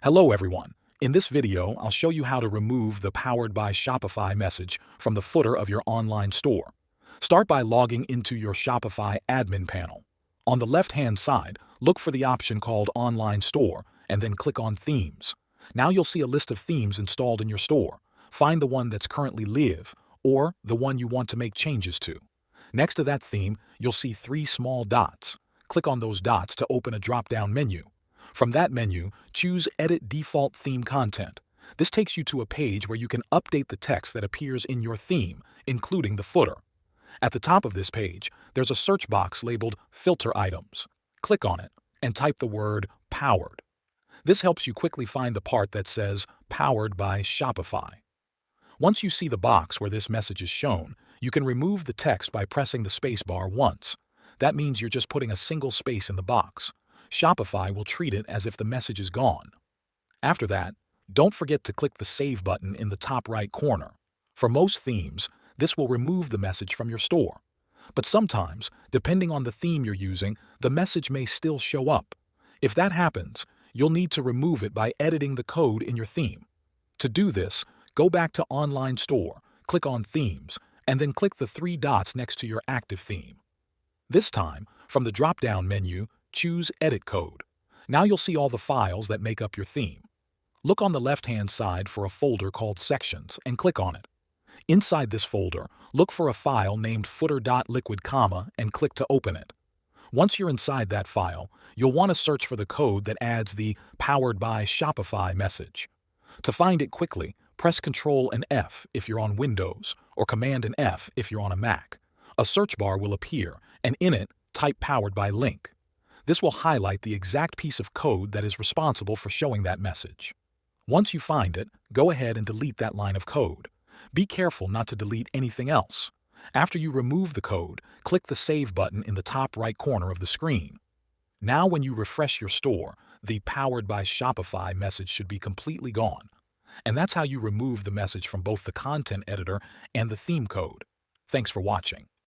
Hello everyone. In this video, I'll show you how to remove the Powered by Shopify message from the footer of your online store. Start by logging into your Shopify admin panel. On the left-hand side, look for the option called Online Store and then click on Themes. Now you'll see a list of themes installed in your store. Find the one that's currently live or the one you want to make changes to. Next to that theme, you'll see 3 small dots. Click on those dots to open a drop-down menu. From that menu, choose Edit Default Theme Content. This takes you to a page where you can update the text that appears in your theme, including the footer. At the top of this page, there's a search box labeled Filter Items. Click on it and type the word Powered. This helps you quickly find the part that says Powered by Shopify. Once you see the box where this message is shown, you can remove the text by pressing the spacebar once. That means you're just putting a single space in the box. Shopify will treat it as if the message is gone. After that, don't forget to click the Save button in the top right corner. For most themes, this will remove the message from your store. But sometimes, depending on the theme you're using, the message may still show up. If that happens, you'll need to remove it by editing the code in your theme. To do this, go back to Online Store, click on Themes, and then click the 3 dots next to your active theme. This time, from the drop-down menu, choose Edit Code. Now you'll see all the files that make up your theme. Look on the left-hand side for a folder called Sections and click on it. Inside this folder, look for a file named footer.liquid, and click to open it. Once you're inside that file, you'll want to search for the code that adds the Powered by Shopify message. To find it quickly, press Ctrl and F if you're on Windows or Command and F if you're on a Mac. A search bar will appear, and in it, type Powered by link. This will highlight the exact piece of code that is responsible for showing that message. Once you find it, go ahead and delete that line of code. Be careful not to delete anything else. After you remove the code, click the Save button in the top right corner of the screen. Now when you refresh your store, the Powered by Shopify message should be completely gone. And that's how you remove the message from both the content editor and the theme code. Thanks for watching.